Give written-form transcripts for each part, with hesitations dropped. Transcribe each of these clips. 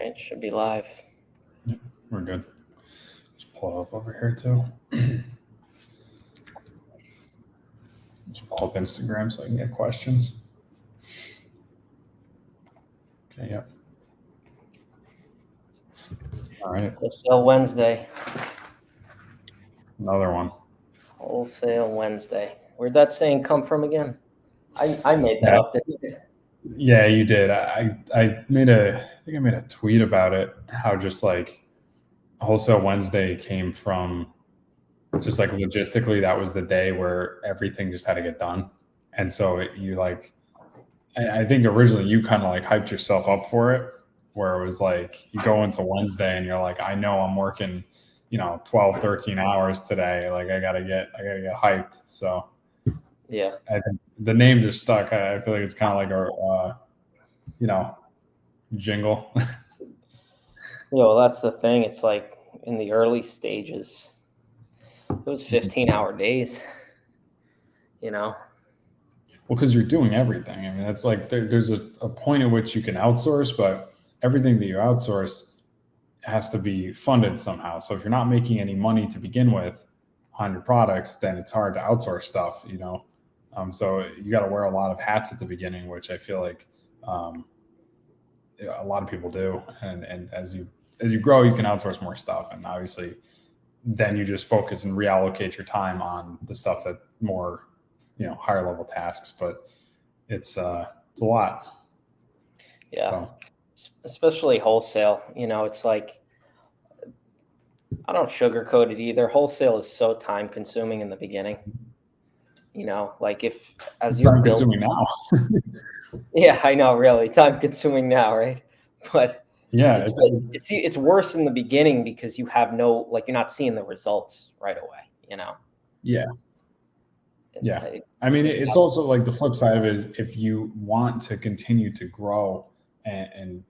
right, should be live. Yeah, we're good. Just pull it up over here too. Just pull up Instagram so I can get questions. Okay, yep. All right. Wholesale Wednesday. Another one. Wholesale Wednesday. Where'd that saying come from again? I made that up, didn't I? Yeah, you did. I think I made a tweet about it. How just like Wholesale Wednesday came from just like logistically, that was the day where everything just had to get done. And so you like, I think originally you kind of like hyped yourself up for it, where it was like you go into Wednesday and you're like, I know I'm working, 12, 13 hours today. Like I gotta get hyped. So Yeah. I think the name just stuck. I feel like it's kind of like a, jingle. Well, that's the thing. It's like in the early stages, it was 15-hour days. Well, because you're doing everything. I mean, it's like there's a point at which you can outsource, but everything that you outsource has to be funded somehow. So if you're not making any money to begin with on your products, then it's hard to outsource stuff, So you got to wear a lot of hats at the beginning, which I feel like a lot of people do. And as you grow, you can outsource more stuff. And obviously then you just focus and reallocate your time on the stuff that more, higher level tasks, but it's a lot. Yeah. So. Especially wholesale, it's like, I don't sugarcoat it either. Wholesale is so time consuming in the beginning. Like if as you're time consuming now. Yeah, I know, really time consuming now, right? But yeah, it's worse in the beginning because you have you're not seeing the results right away, Yeah. Yeah. I mean, it's also like the flip side of it is if you want to continue to grow and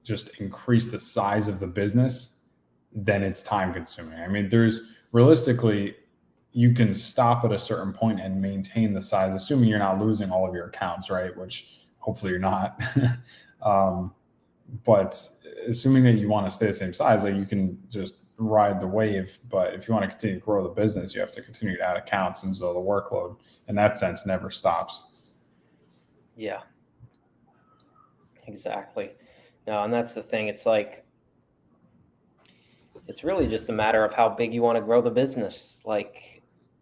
just increase the size of the business, then it's time consuming. I mean, there's realistically, you can stop at a certain point and maintain the size, assuming you're not losing all of your accounts, right? Which hopefully you're not. But assuming that you want to stay the same size, like you can just ride the wave. But if you want to continue to grow the business, you have to continue to add accounts. And so the workload in that sense never stops. Yeah, exactly. No, and that's the thing. It's like, it's really just a matter of how big you want to grow the business. Like,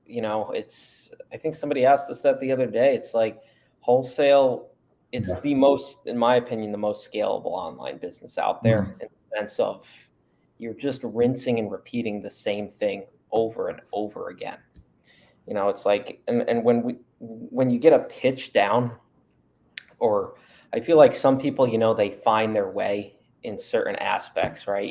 I think somebody asked us that the other day. It's like wholesale, it's the most, in my opinion, the most scalable online business out there in the sense of you're just rinsing and repeating the same thing over and over again. It's like, and when you get a pitch down, or I feel like some people, they find their way in certain aspects, right?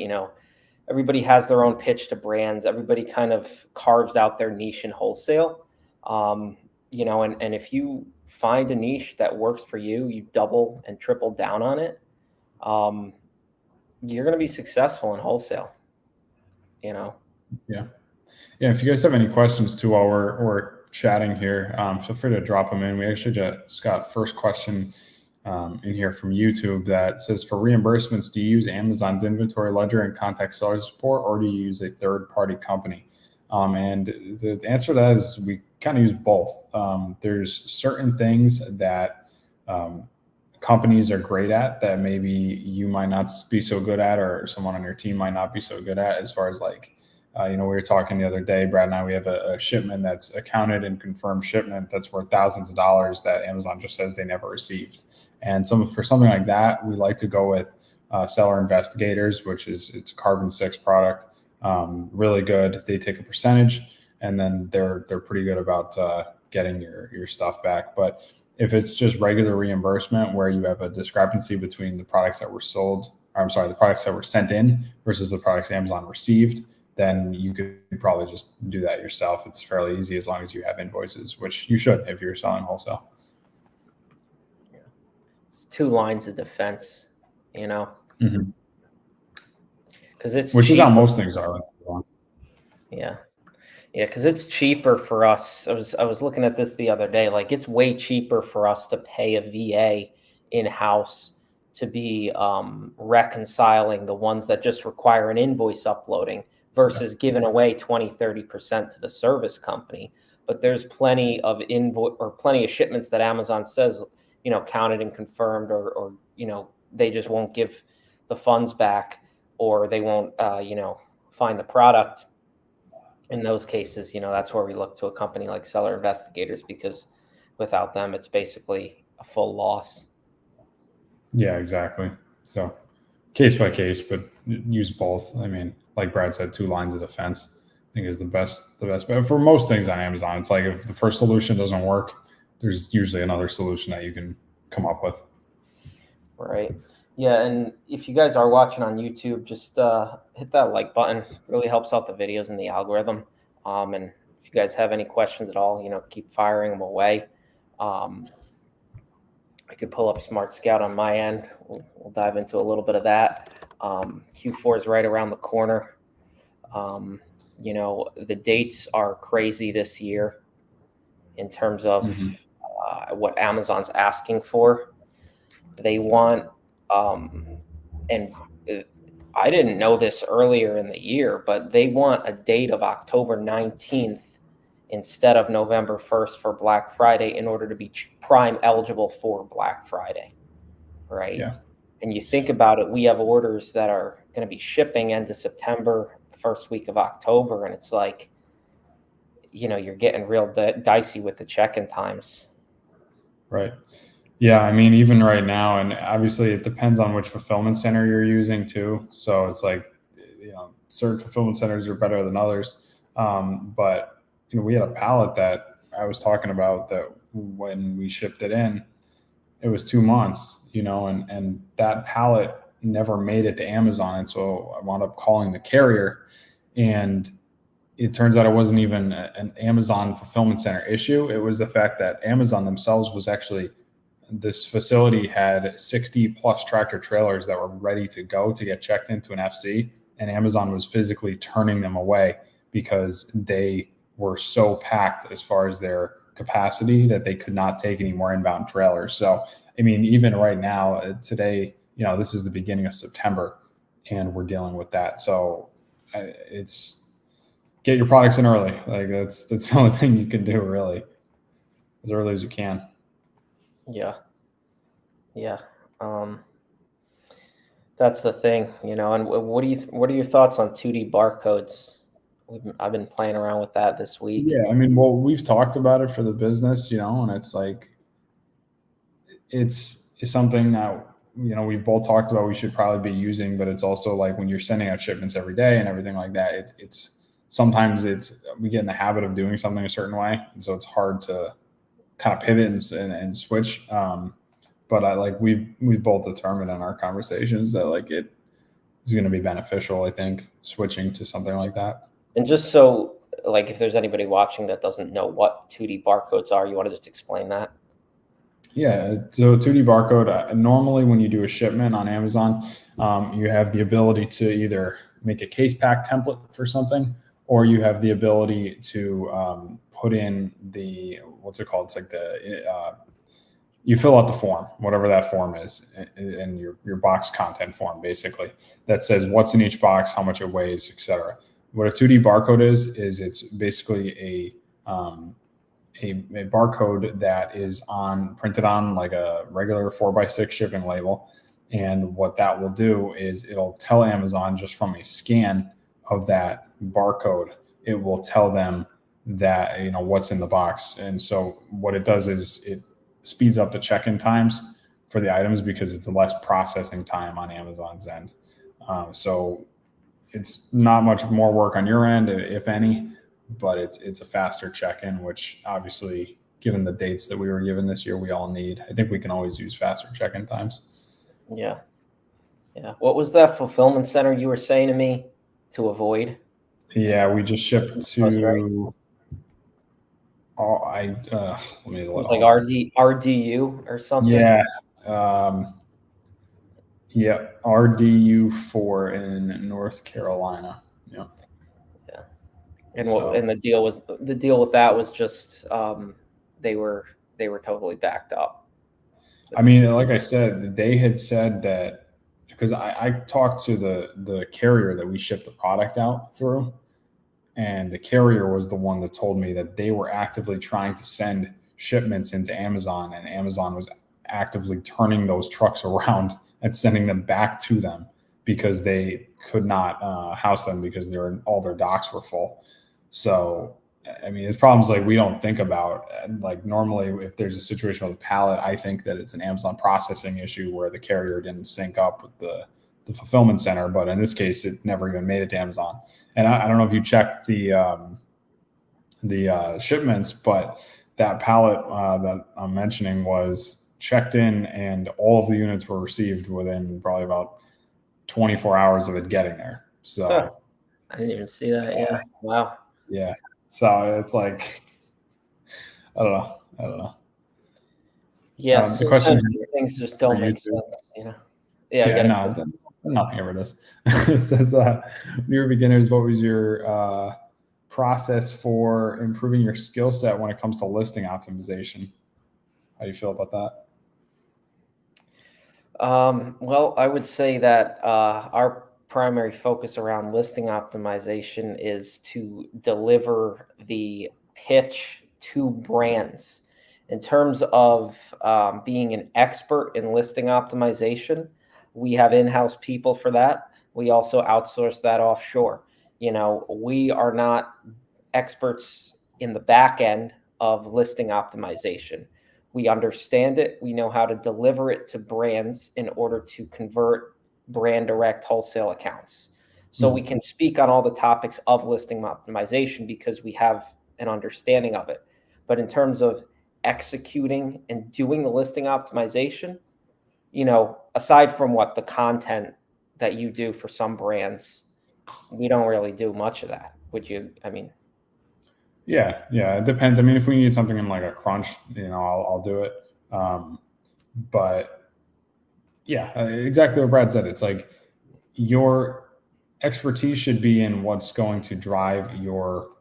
Everybody has their own pitch to brands. Everybody kind of carves out their niche in wholesale. And if you find a niche that works for you, you double and triple down on it. You're going to be successful in wholesale, Yeah. Yeah. If you guys have any questions too, while we're chatting here, feel free to drop them in. We actually just got first question in here from YouTube that says, for reimbursements, do you use Amazon's inventory ledger and contact seller support, or do you use a third-party company? And the answer to that is we kind of use both. There's certain things that companies are great at that maybe you might not be so good at, or someone on your team might not be so good at, as far as like, we were talking the other day, Brad and I, we have a shipment that's accounted and confirmed shipment that's worth thousands of dollars that Amazon just says they never received. And for something like that, we like to go with Seller Investigators, it's a carbon 6 product. Really good. They take a percentage, and then they're pretty good about getting your stuff back. But if it's just regular reimbursement where you have a discrepancy between the products that were the products that were sent in versus the products Amazon received, then you could probably just do that yourself. It's fairly easy as long as you have invoices, which you should if you're selling wholesale. Yeah. It's 2 lines of defense, because it's which cheaper. Is how most things are. Yeah, because it's cheaper for us. I was looking at this the other day. Like, it's way cheaper for us to pay a VA in-house to be reconciling the ones that just require an invoice uploading versus giving away 20-30% to the service company. But there's plenty of shipments that Amazon says, counted and confirmed, or they just won't give the funds back, or they won't find the product. In those cases, that's where we look to a company like Seller Investigators, because without them, it's basically a full loss. Yeah, exactly. So case by case, but use both. I mean, like Brad said, 2 lines of defense, I think, is the best. But for most things on Amazon, it's like if the first solution doesn't work, there's usually another solution that you can come up with. Right. Yeah, and if you guys are watching on YouTube, just hit that like button. It really helps out the videos and the algorithm. And if you guys have any questions at all, keep firing them away. I could pull up Smart Scout on my end. We'll dive into a little bit of that. Q4 is right around the corner. The dates are crazy this year in terms of what Amazon's asking for. They want, and I didn't know this earlier in the year, but they want a date of October 19th instead of November 1st for Black Friday in order to be Prime eligible for Black Friday, right? Yeah. And you think about it, we have orders that are going to be shipping end of September, first week of October, and it's like, you're getting real dicey with the check-in times. Right. Yeah, I mean, even right now, and obviously it depends on which fulfillment center you're using too. So it's like, certain fulfillment centers are better than others. But we had a pallet that I was talking about that when we shipped it in, it was 2 months, and that pallet never made it to Amazon. And so I wound up calling the carrier, and it turns out it wasn't even an Amazon fulfillment center issue. It was the fact that Amazon themselves was actually, this facility had 60 plus tractor trailers that were ready to go to get checked into an FC, and Amazon was physically turning them away because they were so packed as far as their capacity that they could not take any more inbound trailers. So, I mean, even right now, today, this is the beginning of September, and we're dealing with that. So it's get your products in early. Like that's the only thing you can do, really, as early as you can. Yeah. That's the thing, and what are your thoughts on 2D barcodes? I've been playing around with that this week. Yeah, I mean, well, we've talked about it for the business, and it's like, it's something that, we've both talked about we should probably be using, but it's also like when you're sending out shipments every day and everything like that, it's sometimes we get in the habit of doing something a certain way. And so it's hard to kind of pivot and switch. But we've both determined in our conversations that like it is going to be beneficial, I think, switching to something like that. And just so, like, if there's anybody watching that doesn't know what 2D barcodes are, you want to just explain that? Yeah, so 2D barcode, normally when you do a shipment on Amazon, you have the ability to either make a case pack template for something, or you have the ability to put in what's it called? It's like you fill out the form, whatever that form is, and your box content form, basically, that says what's in each box, how much it weighs, etc. What a 2D barcode is it's basically a barcode that is printed on like a regular 4x6 shipping label. And what that will do is it'll tell Amazon, just from a scan of that barcode, it will tell them that, what's in the box. And so what it does is it speeds up the check-in times for the items because it's less processing time on Amazon's end. So it's not much more work on your end, if any, but it's a faster check-in, which obviously, given the dates that we were given this year, we all need. I think we can always use faster check-in times. Yeah. What was that fulfillment center you were saying to me to avoid? Yeah, we just shipped to. It was like RDU or something. Yeah. Yeah, RDU4 in North Carolina. Yeah. And and the deal with that was just they were totally backed up. I mean, like I said, they had said that because I talked to the carrier that we shipped the product out through, and the carrier was the one that told me that they were actively trying to send shipments into Amazon, and Amazon was actively turning those trucks around and sending them back to them because they could not house them because all their docks were full. So I mean, it's problems like we don't think about. Like normally, if there's a situation with a pallet, I think that it's an Amazon processing issue where the carrier didn't sync up with the fulfillment center. But in this case, it never even made it to Amazon. And I don't know if you checked the shipments, but that pallet that I'm mentioning was checked in, and all of the units were received within probably about 24 hours of it getting there. Huh. So I didn't even see that. Yeah. Wow. yeah. So it's like, I don't know. I don't know. Yeah. The question Sometimes things just for don't you make too. sense, you know? Yeah. I Yeah, got no, nothing ever does. It says, when you were beginners, what was your process for improving your skill set when it comes to listing optimization? How do you feel about that? Well, I would say that our primary focus around listing optimization is to deliver the pitch to brands. In terms of being an expert in listing optimization, we have in-house people for that. We also outsource that offshore. We are not experts in the back end of listing optimization. We understand it. We know how to deliver it to brands in order to convert brand direct wholesale accounts. So we can speak on all the topics of listing optimization because we have an understanding of it. But in terms of executing and doing the listing optimization, aside from what the content that you do for some brands, we don't really do much of that. Would you? I mean, Yeah, it depends. I mean, if we need something in like a crunch, I'll do it. But yeah, exactly what Brad said. It's like your expertise should be in what's going to drive your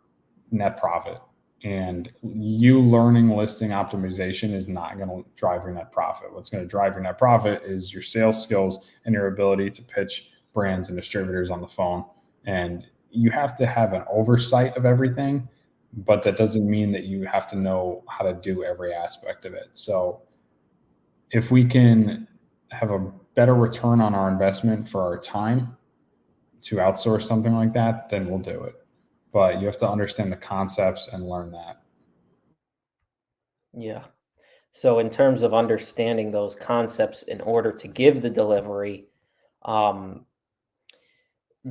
net profit. And you learning listing optimization is not going to drive your net profit. What's going to drive your net profit is your sales skills and your ability to pitch brands and distributors on the phone. And you have to have an oversight of everything, but that doesn't mean that you have to know how to do every aspect of it. So if we can have a better return on our investment for our time to outsource something like that, then we'll do it. But you have to understand the concepts and learn that. yeah. So in terms of understanding those concepts in order to give the delivery, um,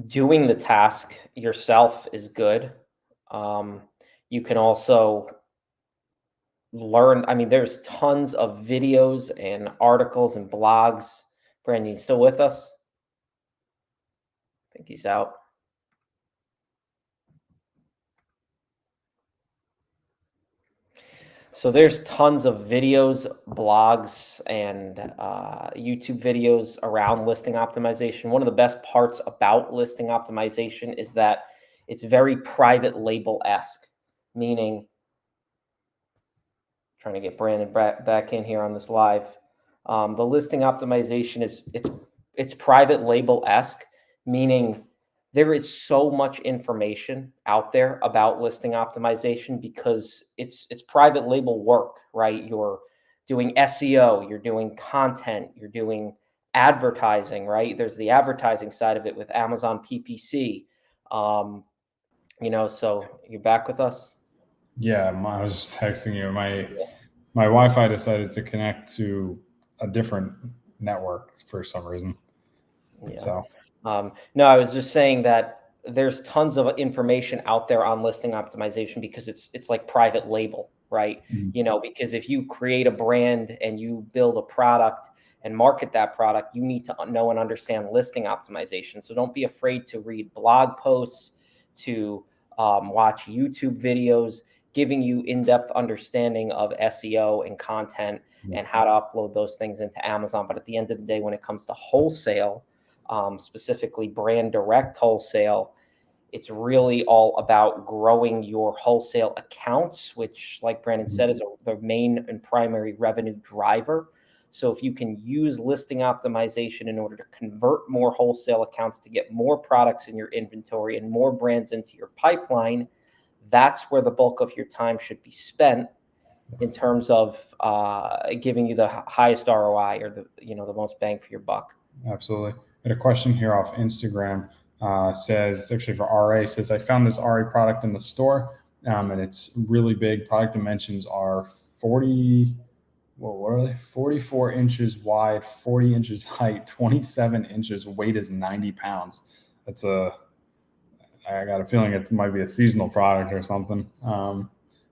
doing the task yourself is good. Um, you can also learn. I mean, there's tons of videos and articles and blogs. Brandon, you still with us? I think he's out. So there's tons of videos, blogs, and YouTube videos around listing optimization. One of the best parts about listing optimization is that it's very private label-esque, meaning trying to get Brandon back in here on this live. The listing optimization it's private label-esque, meaning there is so much information out there about listing optimization because it's private label work, right? You're doing SEO, you're doing content, you're doing advertising, right? There's the advertising side of it with Amazon PPC. So you're back with us? Yeah, I was just texting you. My Wi-Fi decided to connect to a different network for some reason. Yeah. So No, I was just saying that there's tons of information out there on listing optimization because it's like private label, right? Because if you create a brand and you build a product and market that product, you need to know and understand listing optimization. So don't be afraid to read blog posts, to watch YouTube videos, giving you in-depth understanding of SEO and content and how to upload those things into Amazon. But at the end of the day, when it comes to wholesale, specifically brand direct wholesale, it's really all about growing your wholesale accounts, which, like Brandon said, is the main and primary revenue driver. So if you can use listing optimization in order to convert more wholesale accounts to get more products in your inventory and more brands into your pipeline, that's where the bulk of your time should be spent in terms of giving you the highest ROI, or the most bang for your buck. Absolutely. I had a question here off Instagram. Says, actually for RA, says, I found this RA product in the store, and it's really big. Product dimensions are 40, what are they? 44 inches wide, 40 inches height, 27 inches. Weight is 90 pounds. I got a feeling it might be a seasonal product or something.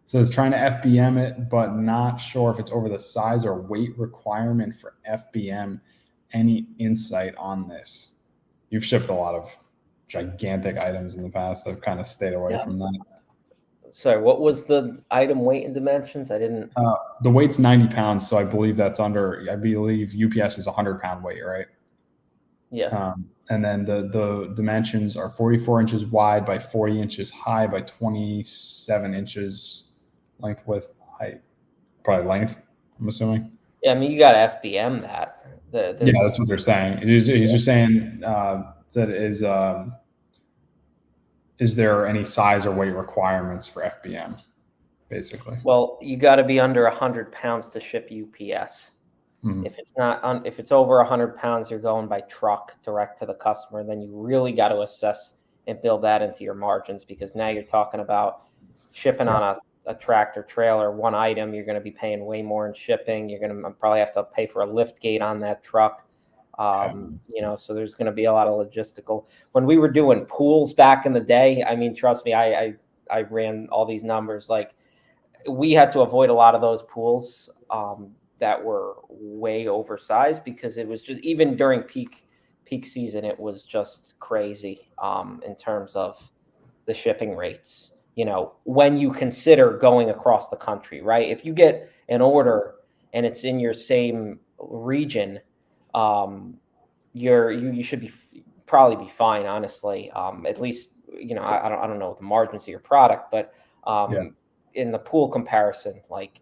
Says trying to FBM it, but not sure if it's over the size or weight requirement for FBM. Any insight on this? You've shipped a lot of gigantic items in the past. I've kind of stayed away from that. Sorry, what was the item weight and dimensions? I didn't. The weight's 90 pounds, so I believe that's under. I believe UPS is 100-pound weight, right? Yeah. And then the dimensions are 44 inches wide by 40 inches high by 27 inches length, width, height. Probably length, I'm assuming. Yeah, I mean, you got to FBM that. Yeah, that's what they're saying. He's just saying that is there any size or weight requirements for FBM, basically? Well, you got to be under 100 pounds to ship UPS. Mm-hmm. If it's over 100 pounds, you're going by truck direct to the customer. Then you really got to assess and build that into your margins, because now you're talking about shipping on a tractor trailer, one item. You're going to be paying way more in shipping. You're going to probably have to pay for a lift gate on that truck. So there's going to be a lot of logistical. When we were doing pools back in the day, I mean, trust me, I ran all these numbers. Like, we had to avoid a lot of those pools that were way oversized, because it was just, even during peak season, it was just crazy in terms of the shipping rates. When you consider going across the country, right? If you get an order and it's in your same region, you should probably be fine, honestly. At least, I don't know the margins of your product, but in the pool comparison, like,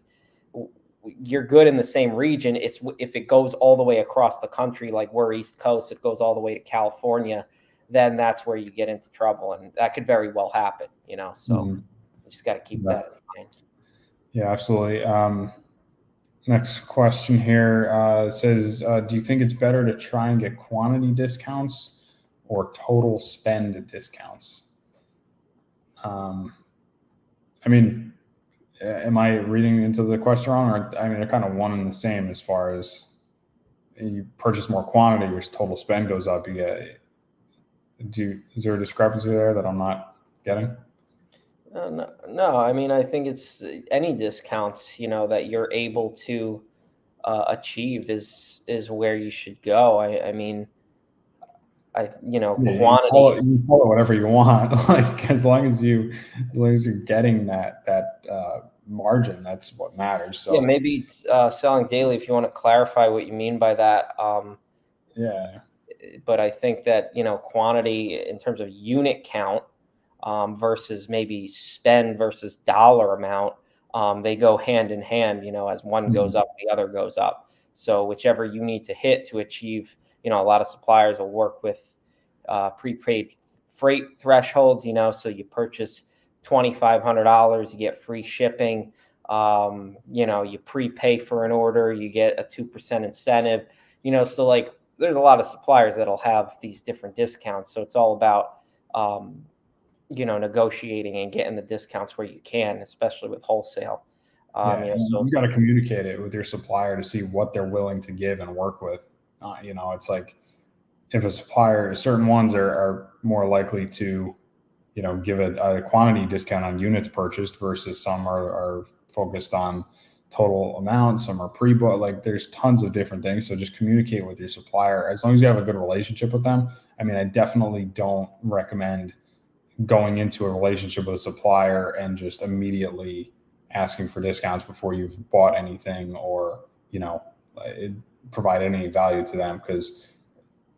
you're good in the same region. It's if it goes all the way across the country, like we're East Coast, it goes all the way to California, then that's where you get into trouble, and that could very well happen. So you just got to keep that in mind. Yeah, absolutely. Next question here says, do you think it's better to try and get quantity discounts or total spend discounts? I mean, am I reading into the question wrong? Or, I mean, they're kind of one and the same as far as you purchase more quantity, your total spend goes up. Is there a discrepancy there that I'm not getting? No, I mean, I think it's any discounts, that you're able to achieve is where you should go. I mean, quantity. You can call it whatever you want. Like, as long as you're getting that margin, that's what matters. So yeah, maybe selling daily, if you want to clarify what you mean by that. Yeah. But I think that, quantity in terms of unit count versus maybe spend versus dollar amount, they go hand in hand. As one goes up, the other goes up. So whichever you need to hit to achieve, a lot of suppliers will work with prepaid freight thresholds. So you purchase $2,500, you get free shipping. You prepay for an order, you get a 2% incentive. So like, there's a lot of suppliers that'll have these different discounts. So it's all about negotiating and getting the discounts where you can, especially with wholesale. You got to communicate it with your supplier to see what they're willing to give and work with. It's like, if a supplier, certain ones are more likely to, give a quantity discount on units purchased versus some are focused on total amount, some are pre-bought. Like, there's tons of different things. So just communicate with your supplier. As long as you have a good relationship with them. I mean, I definitely don't recommend going into a relationship with a supplier and just immediately asking for discounts before you've bought anything or, provide any value to them, because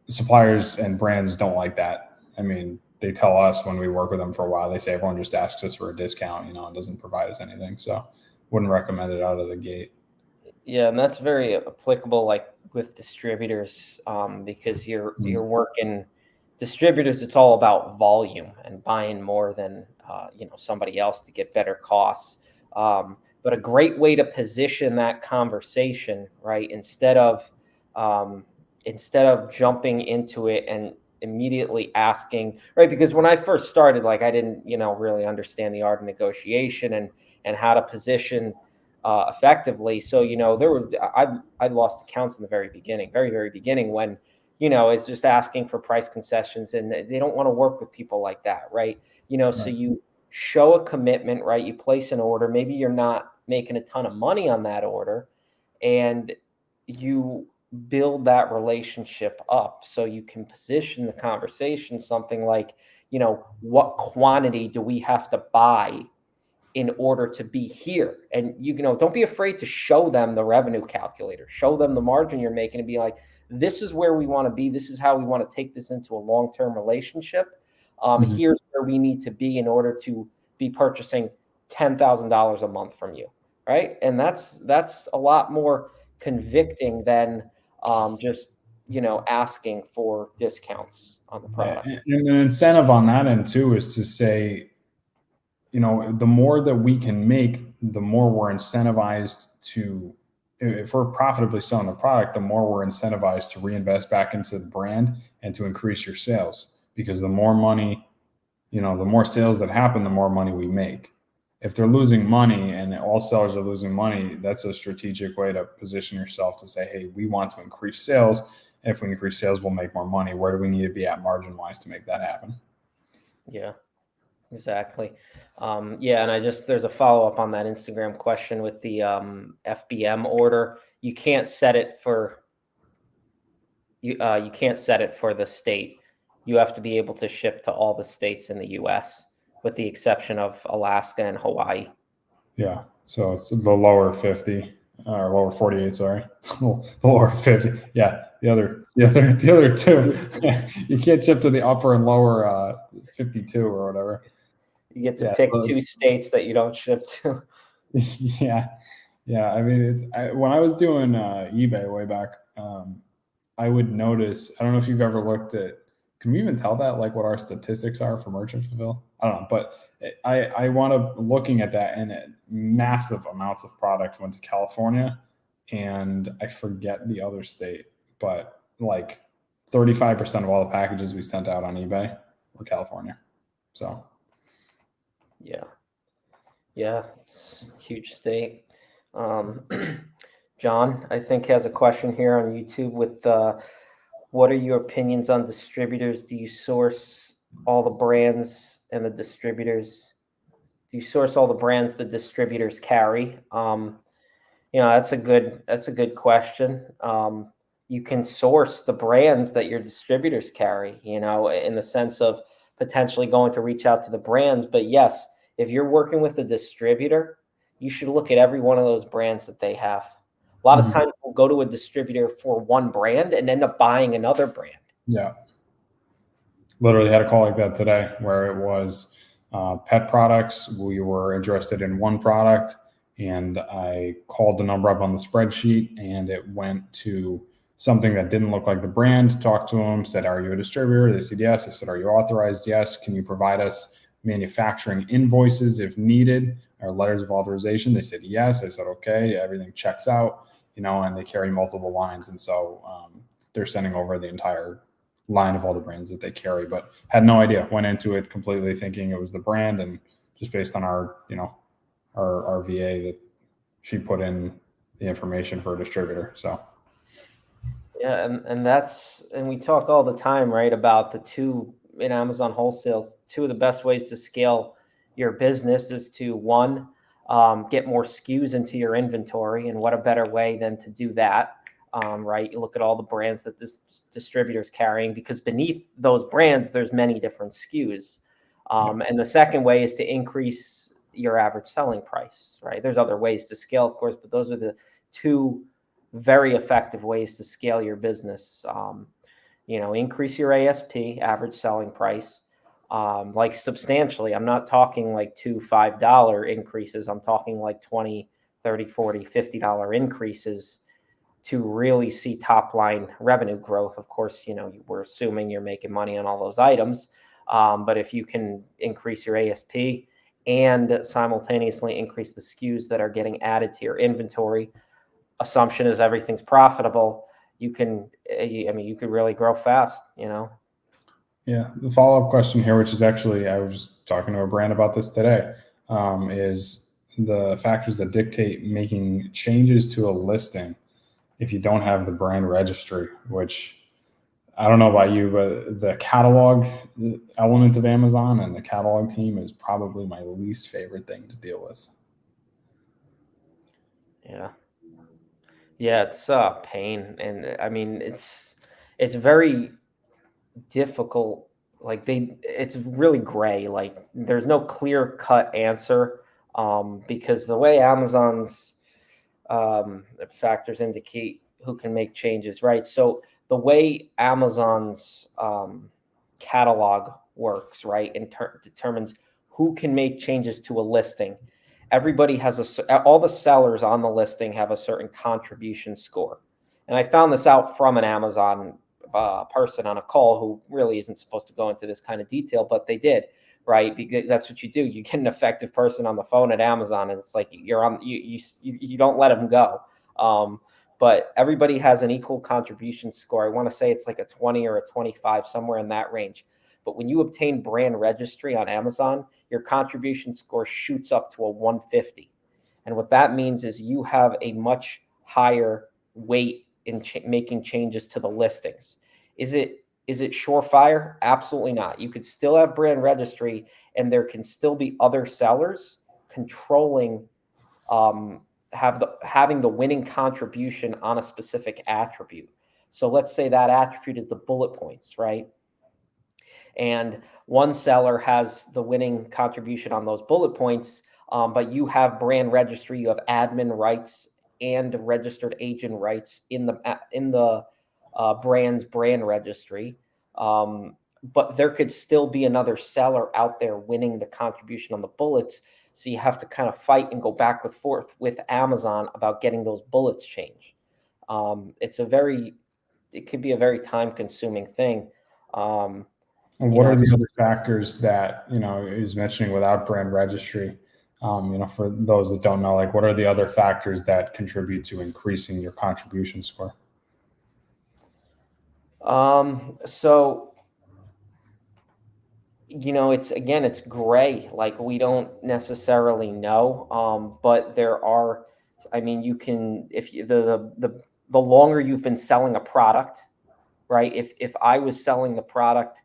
suppliers and brands don't like that. I mean, they tell us when we work with them for a while, they say everyone just asks us for a discount, and doesn't provide us anything. So wouldn't recommend it out of the gate. Yeah, and that's very applicable, like with distributors, because you're working distributors. It's all about volume and buying more than somebody else to get better costs. But a great way to position that conversation, right, um, instead of jumping into it and immediately asking, right, because when I first started, like I didn't really understand the art of negotiation and how to position effectively. So there were I lost accounts in the very beginning, very very beginning, when it's just asking for price concessions, and they don't want to work with people like that, right? So Right. you show a commitment, right? You place an order. Maybe you're not making a ton of money on that order, and you build that relationship up so you can position the conversation something like, what quantity do we have to buy in order to be here? And don't be afraid to show them the revenue calculator, show them the margin you're making, and be like, this is where we want to be, this is how we want to take this into a long-term relationship. Mhm. Here's where we need to be in order to be purchasing $10,000 a month from you, right? And that's a lot more convicting than just asking for discounts on the Yeah, product. and an incentive on that end too is to say, the more that we can make, the more we're incentivized to, if we're profitably selling the product, the more we're incentivized to reinvest back into the brand and to increase your sales. Because the more money, the more sales that happen, the more money we make. If they're losing money and all sellers are losing money, that's a strategic way to position yourself to say, hey, we want to increase sales. And if we increase sales, we'll make more money. Where do we need to be at margin wise to make that happen? Yeah. Exactly. Yeah, and there's a follow up on that Instagram question with the FBM order. You can't set it for the state. You have to be able to ship to all the states in the U.S. with the exception of Alaska and Hawaii. Yeah. So it's the lower 50 or lower 48, sorry. The lower 50. Yeah. The other two. You can't chip to the upper and lower 52 or whatever. You get to Yeah. pick So two states that you don't ship to. yeah. Yeah. I mean, when I was doing eBay way back, I would notice, I don't know if you've ever looked at, can we even tell that like what our statistics are for merchant fulfill? I don't know, but I wound up looking at that, and massive amounts of product went to California, and I forget the other state, but like 35% of all the packages we sent out on eBay were California. So Yeah. Yeah, it's a huge state. Um, John, I think, has a question here on YouTube with what are your opinions on distributors? Do you source all the brands and the distributors? Do you source all the brands the distributors carry? That's a good question. You can source the brands that your distributors carry, in the sense of potentially going to reach out to the brands. But yes, if you're working with a distributor, you should look at every one of those brands that they have. A lot of mhm. times we'll go to a distributor for one brand and end up buying another brand. Yeah, literally had a call like that today where it was pet products. We were interested in one product, and I called the number up on the spreadsheet, and it went to something that didn't look like the brand. Talked to them, said, "Are you a distributor?" They said, "Yes." I said, "Are you authorized?" "Yes." "Can you provide us manufacturing invoices if needed, or letters of authorization?" They said, "Yes." I said, "Okay, everything checks out." And they carry multiple lines, and so they're sending over the entire line of all the brands that they carry, but had no idea. Went into it completely thinking it was the brand, and just based on our VA that she put in the information for a distributor. So Yeah, and we talk all the time, right, about the two in Amazon wholesale. Two of the best ways to scale your business is to, one, get more SKUs into your inventory, and what a better way than to do that, right? You look at all the brands that this distributor's carrying, because beneath those brands, there's many different SKUs. yeah. And the second way is to increase your average selling price, right? There's other ways to scale, of course, but those are the two very effective ways to scale your business. Increase your ASP, average selling price, like substantially. I'm not talking like $2, $5 increases. I'm talking like 20, $30, $40, $50 increases to really see top line revenue growth. Of course, we're assuming you're making money on all those items. But if you can increase your ASP and simultaneously increase the SKUs that are getting added to your inventory, assumption is everything's profitable. You could really grow fast, Yeah. The follow-up question here, which is actually, I was talking to a brand about this today, is the factors that dictate making changes to a listing if you don't have the brand registry, which I don't know about you, but the catalog element of Amazon and the catalog team is probably my least favorite thing to deal with. Yeah. Yeah, it's a pain. And I mean, it's very difficult. Like it's really gray. Like there's no clear cut answer, because the way Amazon's factors indicate who can make changes, right? So the way Amazon's catalog works, right, determines who can make changes to a listing. Everybody has all the sellers on the listing have a certain contribution score. And I found this out from an Amazon person on a call who really isn't supposed to go into this kind of detail, but they did, right? Because that's what you do. You get an effective person on the phone at Amazon, and it's like you don't let them go. But everybody has an equal contribution score. I want to say it's like a 20 or a 25, somewhere in that range. But when you obtain brand registry on Amazon, your contribution score shoots up to a 150. And what that means is you have a much higher weight in making changes to the listings. Is it surefire? Absolutely not. You could still have brand registry, and there can still be other sellers controlling, having the winning contribution on a specific attribute. So let's say that attribute is the bullet points, right? And one seller has the winning contribution on those bullet points, but you have brand registry, you have admin rights and registered agent rights in the brand's brand registry. But there could still be another seller out there winning the contribution on the bullets. So you have to kind of fight and go back and forth with Amazon about getting those bullets changed. It could be a very time consuming thing. And what are the other factors that, is mentioning without brand registry? For those that don't know, like what are the other factors that contribute to increasing your contribution score? So, it's gray. Like we don't necessarily know. But there are, you can, if you, the longer you've been selling a product, right? If I was selling the product,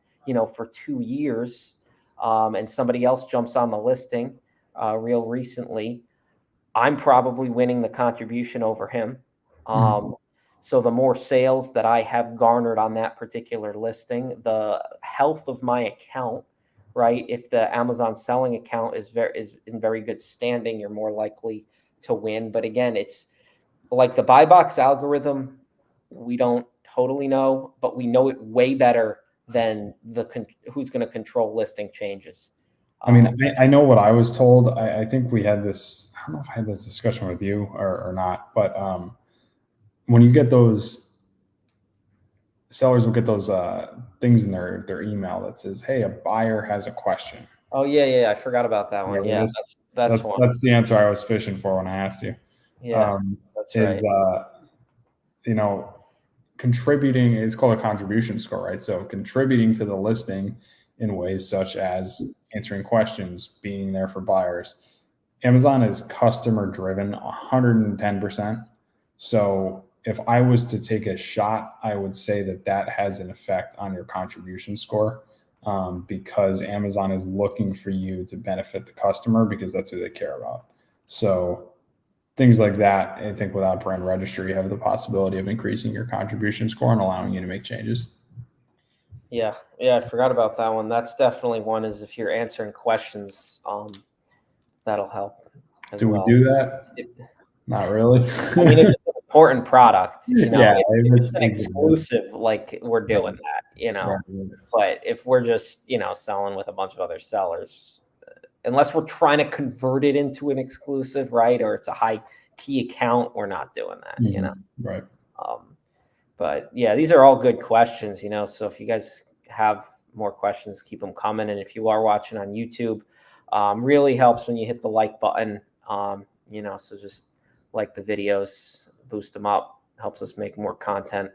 for 2 years, and somebody else jumps on the listing, real recently, I'm probably winning the contribution over him. So the more sales that I have garnered on that particular listing, the health of my account, right? If the Amazon selling account is in very good standing, you're more likely to win. But again, it's like the buy box algorithm. We don't totally know, but we know it way better than who's going to control listing changes. I know what I was told. I think we had this, I don't know if I had this discussion with you or not, but when you get those, sellers will get those things in their email that says, hey, a buyer has a question. Oh, yeah. I forgot about that one. Yeah, that's one. That's the answer I was fishing for when I asked you. Yeah, that's right. Contributing is called a contribution score, right? So contributing to the listing in ways such as answering questions, being there for buyers. Amazon is customer driven 110%. So if I was to take a shot, I would say that has an effect on your contribution score, because Amazon is looking for you to benefit the customer because that's who they care about. So things like that, I think without brand registry, you have the possibility of increasing your contribution score and allowing you to make changes. Yeah, I forgot about that one. That's definitely one, is if you're answering questions, that'll help as well. Do we do that? Not really. If it's an important product, yeah, if it's an exclusive, like we're doing that, Right. But if we're just, selling with a bunch of other sellers, unless we're trying to convert it into an exclusive, right? Or it's a high key account, we're not doing that, you know? Right. But yeah, these are all good questions, you know, so if you guys have more questions, keep them coming. And if you are watching on YouTube, really helps when you hit the like button, you know, so just like the videos, boost them up, helps us make more content.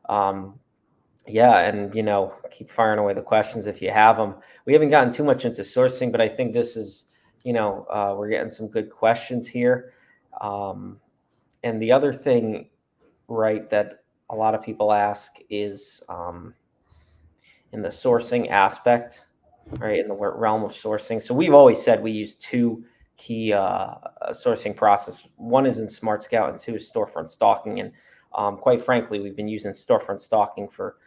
Yeah, and you know, keep firing away the questions if you have them. We haven't gotten too much into sourcing, but I think this is, you know, we're getting some good questions here. And the other thing, right, that a lot of people ask is in the sourcing aspect, right, in the realm of sourcing. So we've always said we use two key sourcing process. One is in Smart Scout, and two is storefront stalking. And quite frankly, we've been using storefront stalking for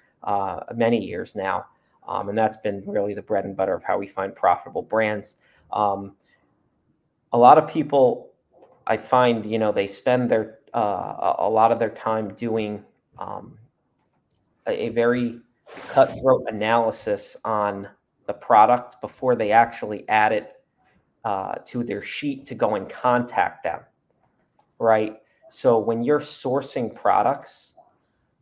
many years now. And that's been really the bread and butter of how we find profitable brands. A lot of people, I find, you know, they spend their a lot of their time doing a very cutthroat analysis on the product before they actually add it to their sheet to go and contact them, right? So when you're sourcing products,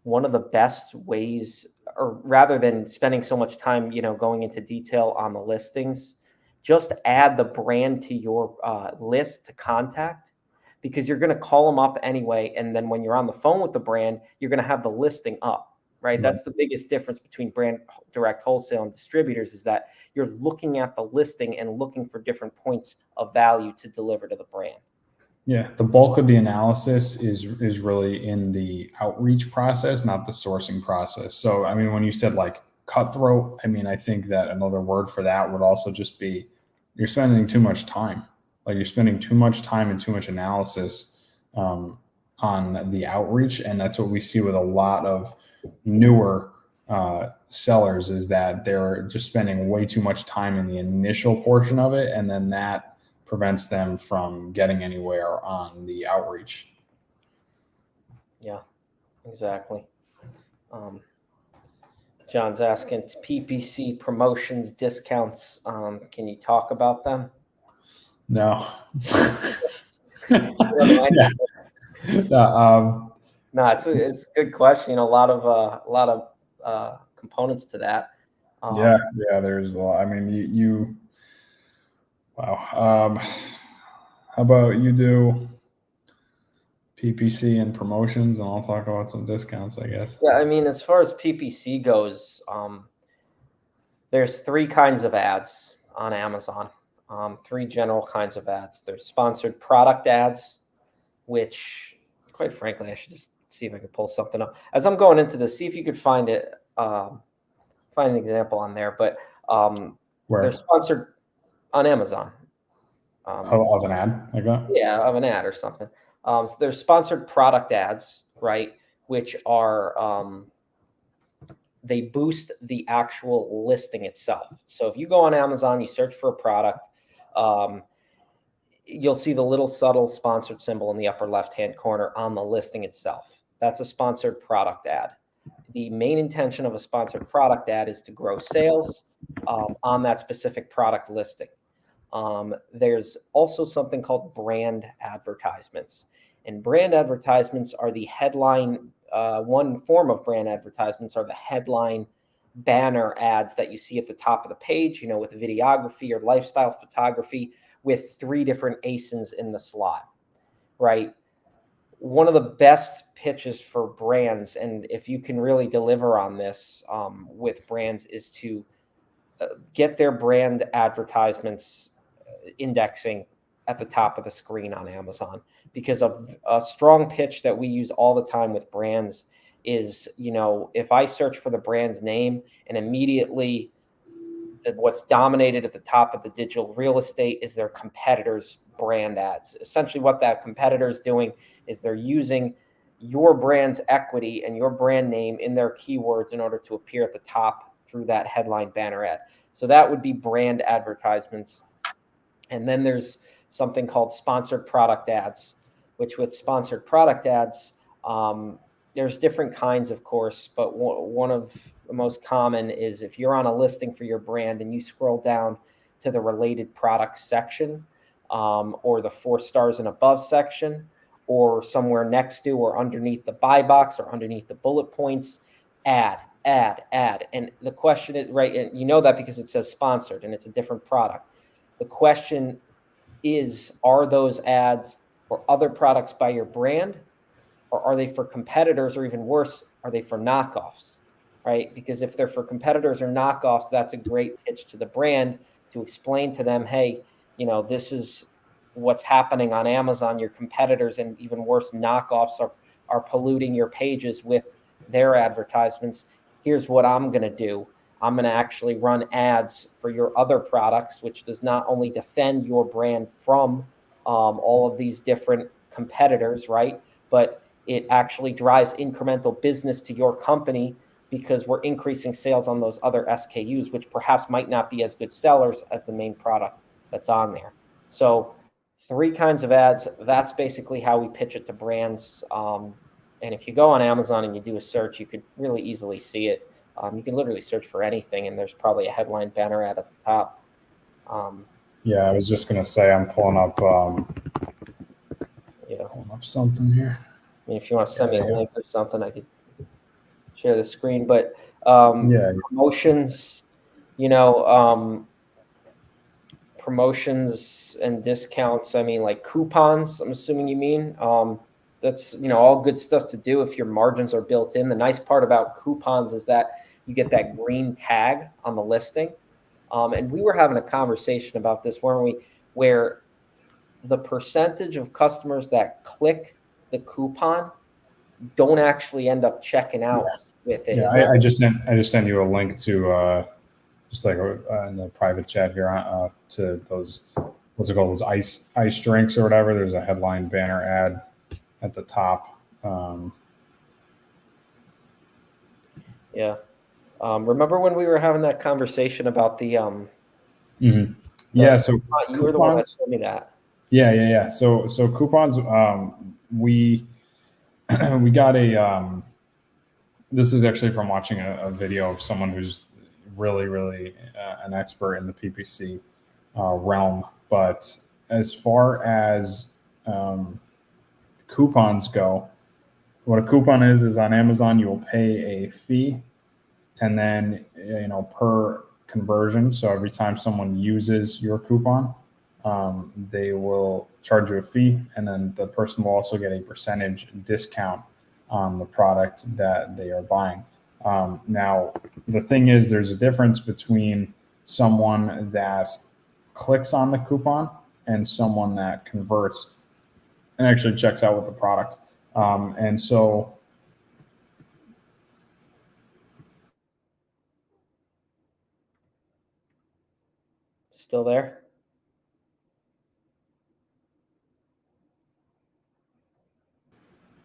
one of the best ways, or rather than spending so much time, you know, going into detail on the listings, just add the brand to your list to contact, because you're going to call them up anyway. And then when you're on the phone with the brand, you're going to have the listing up, right? That's the biggest difference between brand direct wholesale and distributors, is that you're looking at the listing and looking for different points of value to deliver to the brand. Yeah, the bulk of the analysis is really in the outreach process, not the sourcing process. So, I mean, when you said like cutthroat, I mean, I think that another word for that would also just be you're spending too much time. Like you're spending too much time and too much analysis on the outreach, and that's what we see with a lot of newer sellers, is that they're just spending way too much time in the initial portion of it, and then that prevents them from getting anywhere on the outreach. Yeah, exactly. John's asking, PPC promotions, discounts. Can you talk about them? No. Yeah. No, it's a good question. You know, a lot of components to that. yeah, there's a lot. I mean, you wow. How about you do PPC and promotions, and I'll talk about some discounts, I guess. Yeah, I mean, as far as PPC goes, there's three kinds of ads on Amazon. Three general kinds of ads. There's sponsored product ads, which, quite frankly, I should just see if I could pull something up as I'm going into this. See if you could find it, find an example on there. But they're sponsored on Amazon. Of an ad like that? Yeah, of an ad or something. So there's sponsored product ads, right, which are they boost the actual listing itself. So if you go on Amazon, you search for a product, you'll see the little subtle sponsored symbol in the upper left-hand corner on the listing itself. That's a sponsored product ad. The main intention of a sponsored product ad is to grow sales on that specific product listing. There's also something called brand advertisements. And brand advertisements are the headline, one form of brand advertisements are the headline banner ads that you see at the top of the page, you know, with videography or lifestyle photography with three different ASINs in the slot, right? One of the best pitches for brands, and if you can really deliver on this with brands, is to get their brand advertisements indexing at the top of the screen on Amazon, because of a strong pitch that we use all the time with brands is, you know, if I search for the brand's name and immediately what's dominated at the top of the digital real estate is their competitors' brand ads. Essentially what that competitor is doing is they're using your brand's equity and your brand name in their keywords in order to appear at the top through that headline banner ad. So that would be brand advertisements. And then there's something called sponsored product ads, which with sponsored product ads, there's different kinds, of course, but one of the most common is if you're on a listing for your brand and you scroll down to the related products section or the 4 stars and above section, or somewhere next to or underneath the buy box or underneath the bullet points, add. And the question is, right, and you know that because it says sponsored and it's a different product. The question is, are those ads for other products by your brand, or are they for competitors, or even worse, are they for knockoffs, right? Because if they're for competitors or knockoffs, that's a great pitch to the brand to explain to them, hey, this is what's happening on Amazon. Your competitors, and even worse, knockoffs are polluting your pages with their advertisements. Here's what I'm going to do. I'm going to actually run ads for your other products, which does not only defend your brand from all of these different competitors, right? But it actually drives incremental business to your company because we're increasing sales on those other SKUs, which perhaps might not be as good sellers as the main product that's on there. So 3 kinds of ads. That's basically how we pitch it to brands. And if you go on Amazon and you do a search, you could really easily see it. You can literally search for anything, and there's probably a headline banner ad at the top. Yeah, I was just going to say I'm pulling up something here. I mean, if you want to send me a link or something, I could share the screen. But promotions, promotions and discounts. I mean, like coupons, I'm assuming you mean. That's, all good stuff to do if your margins are built in. The nice part about coupons is that you get that green tag on the listing. And we were having a conversation about this, weren't we? Where the percentage of customers that click the coupon don't actually end up checking out with it. Yeah, I just sent you a link to just like in the private chat here to those, what's it called, those ice drinks or whatever. There's a headline banner ad at the top. Yeah. Remember when we were having that conversation about the yeah, so you were the one that told me that. Yeah. So coupons, we we got a this is actually from watching a video of someone who's really an expert in the PPC realm. But as far as coupons go, what a coupon is on Amazon, you will pay a fee, and then per conversion. So every time someone uses your coupon, they will charge you a fee, and then the person will also get a percentage discount on the product that they are buying. Now, the thing is, there's a difference between someone that clicks on the coupon and someone that converts and actually checks out with the product. And so still there?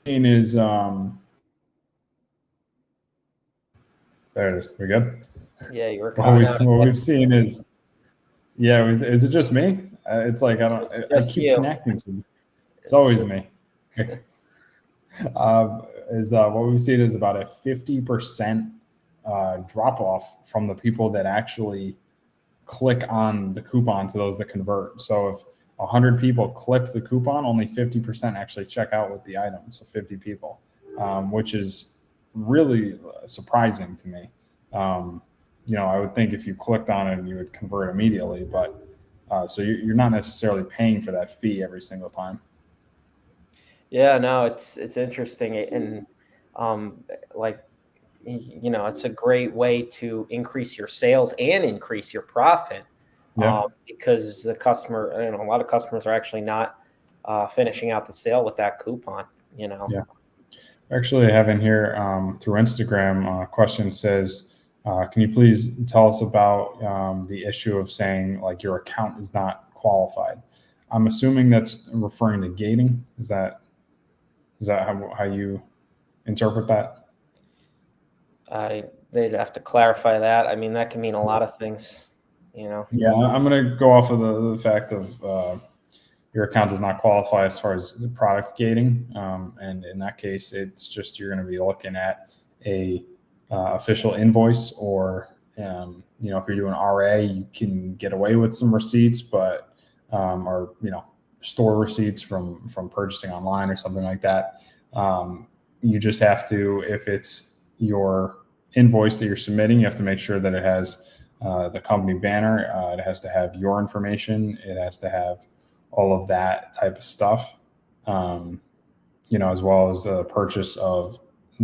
Is there it is. We good? Yeah, you were. What we've seen is, is it just me? It's like I keep connecting to you. It's always me. What we've seen is about a 50% drop off from the people that actually click on the coupon to those that convert. So if 100 people click the coupon, only 50% actually check out with the item. So 50 people, which is really surprising to me. I would think if you clicked on it, you would convert immediately, but so you're not necessarily paying for that fee every single time. Yeah, no, it's interesting, and it's a great way to increase your sales and increase your profit. Because the customer, a lot of customers are actually not finishing out the sale with that coupon. Yeah. Actually, I have in here through Instagram, question says, can you please tell us about the issue of saying like your account is not qualified? I'm assuming that's referring to gating. Is that how you interpret that? They'd have to clarify that. I mean, that can mean a lot of things, Yeah, I'm going to go off of the fact of your account does not qualify as far as the product gating. And in that case, it's just you're going to be looking at a official invoice, or if you're doing RA, you can get away with some receipts, but or store receipts from purchasing online or something like that. You just have to, if it's your invoice that you're submitting, you have to make sure that it has the company banner. It has to have your information. It has to have all of that type of stuff, as well as the purchase of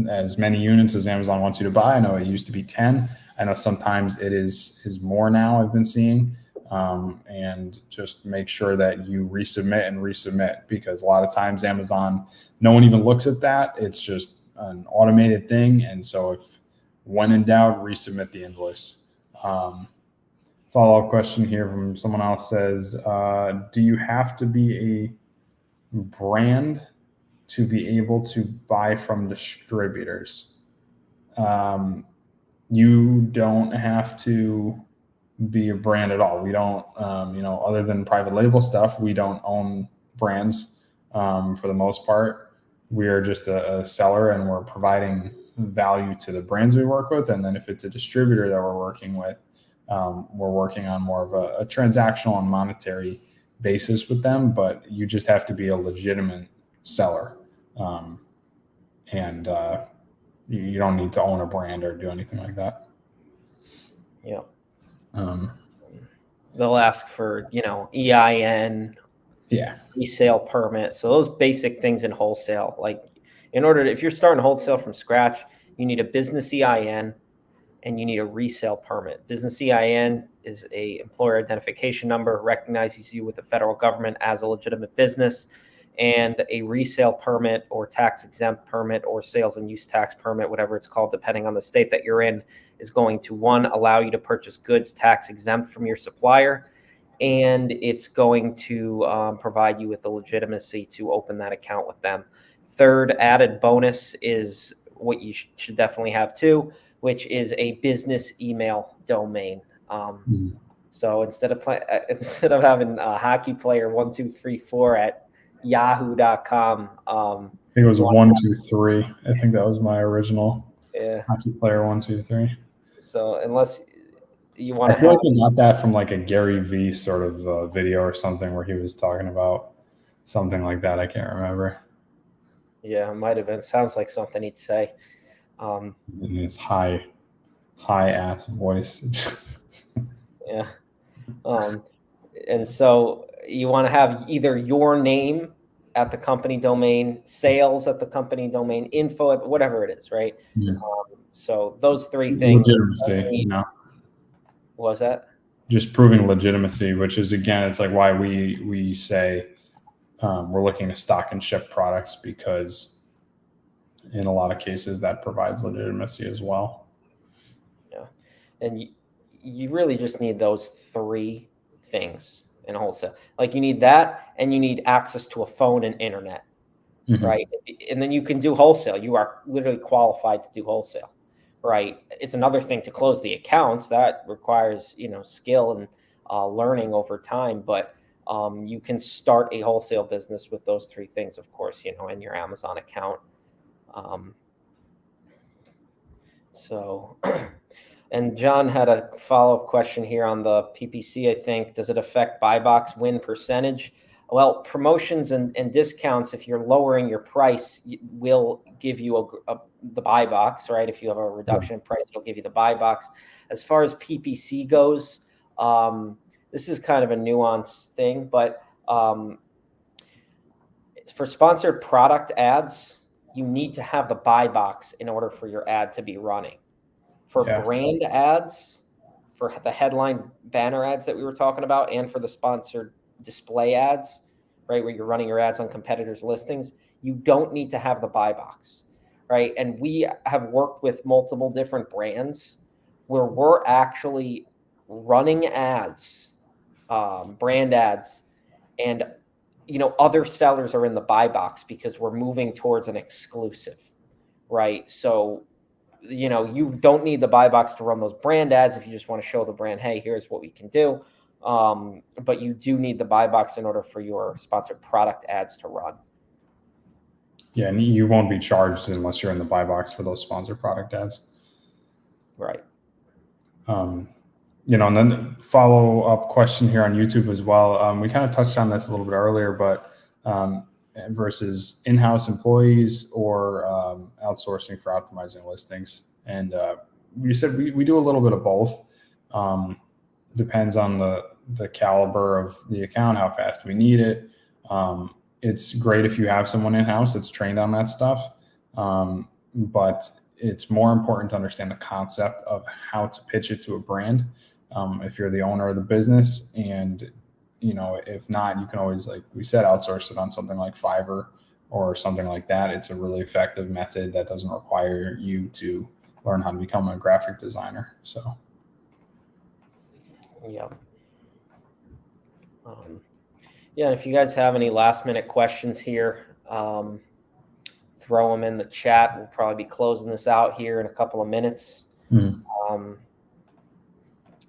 as many units as Amazon wants you to buy. I know it used to be 10. I know sometimes it is more now, I've been seeing. And just make sure that you resubmit, because a lot of times Amazon, no one even looks at that. It's just an automated thing. And so when in doubt, resubmit the invoice. Follow-up question here from someone else says, do you have to be a brand to be able to buy from distributors? You don't have to be a brand at all. We don't, other than private label stuff, we don't own brands for the most part. We are just a seller, and we're providing value to the brands we work with. And then if it's a distributor that we're working with, we're working on more of a transactional and monetary basis with them, but you just have to be a legitimate seller. And you don't need to own a brand or do anything like that. Yeah. They'll ask for, EIN, resale permit. So those basic things in wholesale, like if you're starting wholesale from scratch, you need a business EIN and you need a resale permit. Business EIN is a employer identification number, recognizes you with the federal government as a legitimate business, and a resale permit or tax exempt permit or sales and use tax permit, whatever it's called, depending on the state that you're in, is going to, one, allow you to purchase goods tax exempt from your supplier, and it's going to provide you with the legitimacy to open that account with them. Third added bonus is what you should definitely have too, which is a business email domain. So instead of having a hockey player 1234 at yahoo.com, I think it was 123. I think that was my original. Yeah. Hockey player 123. So unless you want I feel like I got that from like a Gary V sort of video or something where he was talking about something like that. I can't remember. Yeah, it might have been. Sounds like something he'd say. In his high ass voice. Yeah. And so you want to have either your name at the company domain, sales at the company domain, info at whatever it is, right? Yeah. So those three things. Legitimacy, What was that? Just proving legitimacy, which is, again, it's like why we say we're looking to stock and ship products, because in a lot of cases that provides legitimacy as well. Yeah. And you really just need those three things in wholesale. Like you need that, and you need access to a phone and internet, right? And then you can do wholesale. You are literally qualified to do wholesale, right? It's another thing to close the accounts. That requires, skill and learning over time. But you can start a wholesale business with those three things, of course, in your Amazon account. And John had a follow-up question here on the PPC, I think. Does it affect buy box win percentage? Well, promotions and discounts, if you're lowering your price, will give you the buy box, right? If you have a reduction in price, it'll give you the buy box. As far as PPC goes, this is kind of a nuanced thing, but for sponsored product ads, you need to have the buy box in order for your ad to be running. For brand ads, for the headline banner ads that we were talking about, and for the sponsored display ads, right, where you're running your ads on competitors' listings, you don't need to have the buy box, right? And we have worked with multiple different brands where we're actually running ads, brand ads, and other sellers are in the buy box because we're moving towards an exclusive, right? So you don't need the buy box to run those brand ads if you just want to show the brand, hey, here's what we can do. But you do need the buy box in order for your sponsored product ads to run. Yeah, and you won't be charged unless you're in the buy box for those sponsored product ads. Right. and then follow up question here on YouTube as well. We kind of touched on this a little bit earlier, but versus in-house employees or outsourcing for optimizing listings. And you said we do a little bit of both. Depends on the caliber of the account, how fast we need it. It's great if you have someone in-house that's trained on that stuff. But it's more important to understand the concept of how to pitch it to a brand. If you're the owner of the business, and if not, you can always, like we said, outsource it on something like Fiverr or something like that. It's a really effective method that doesn't require you to learn how to become a graphic designer. So, yeah. Yeah, if you guys have any last minute questions here, throw them in the chat. We'll probably be closing this out here in a couple of minutes.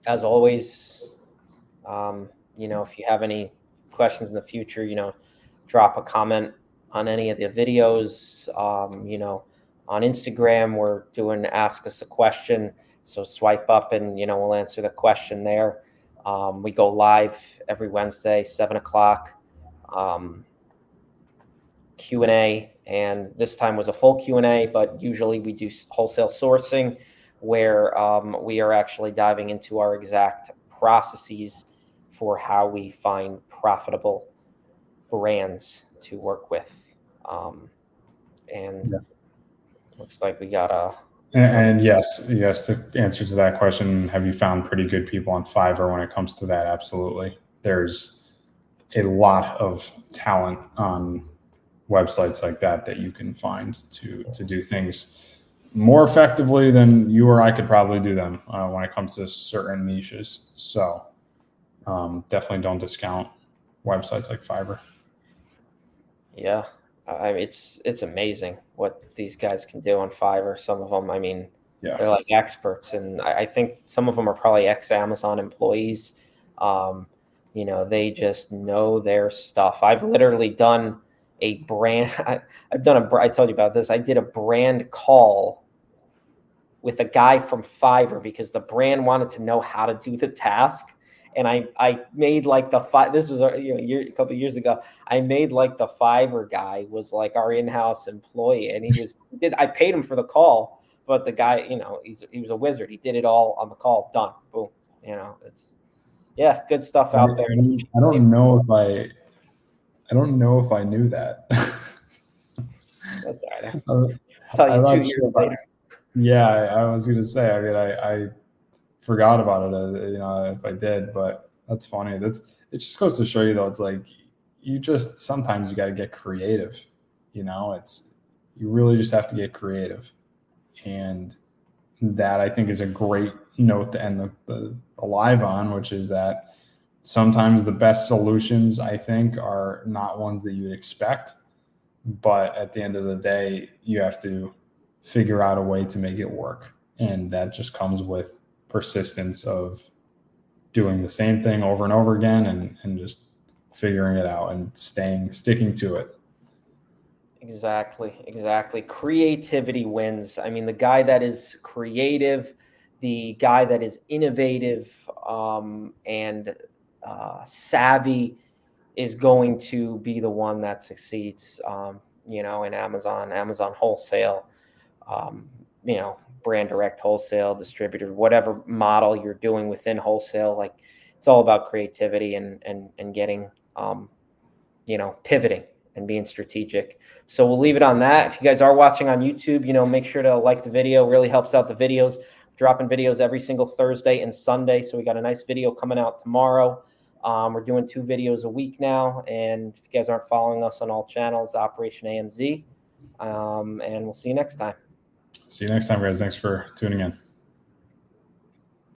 As always, if you have any questions in the future, drop a comment on any of the videos. On Instagram, we're doing Ask Us a Question. So swipe up and, we'll answer the question there. We go live every Wednesday, 7 o'clock, Q&A. And this time was a full Q&A, but usually we do wholesale sourcing, where we are actually diving into our exact processes for how we find profitable brands to work with. Looks like we got a... And yes, to answer to that question, have you found pretty good people on Fiverr when it comes to that? Absolutely. There's a lot of talent on websites like that you can find to do things more effectively than you or I could probably do them when it comes to certain niches. So definitely don't discount websites like Fiverr. Yeah. It's amazing what these guys can do on Fiverr. Some of them, they're like experts, and I think some of them are probably ex-Amazon employees. They just know their stuff. I've literally done a brand. I told you about this. I did a brand call with a guy from Fiverr because the brand wanted to know how to do the task. And I made like this was a couple of years ago. I made like the Fiverr guy was like our in-house employee, and I paid him for the call, but the guy, he was a wizard. He did it all on the call. Done. Boom. It's good stuff out there. I don't know if I knew that. That's all right. I'll tell you 2 years later. Yeah, I was gonna say. I forgot about it, if I did, but that's funny. It just goes to show you, though, it's like sometimes you got to get creative. You really just have to get creative, and that, I think, is a great note to end the live on, which is that sometimes the best solutions, I think, are not ones that you would expect, but at the end of the day, you have to figure out a way to make it work, and that just comes with persistence of doing the same thing over and over again and just figuring it out and sticking to it. Exactly. Creativity wins. The guy that is creative, the guy that is innovative and savvy is going to be the one that succeeds, in Amazon wholesale, brand direct wholesale, distributor, whatever model you're doing within wholesale. Like, it's all about creativity and getting, pivoting and being strategic. So we'll leave it on that. If you guys are watching on YouTube, make sure to like the video. Really helps out the videos. Dropping videos every single Thursday and Sunday. So we got a nice video coming out tomorrow. We're doing 2 videos a week now. And if you guys aren't following us on all channels, Operation AMZ. And we'll see you next time. See you next time, guys. Thanks for tuning in.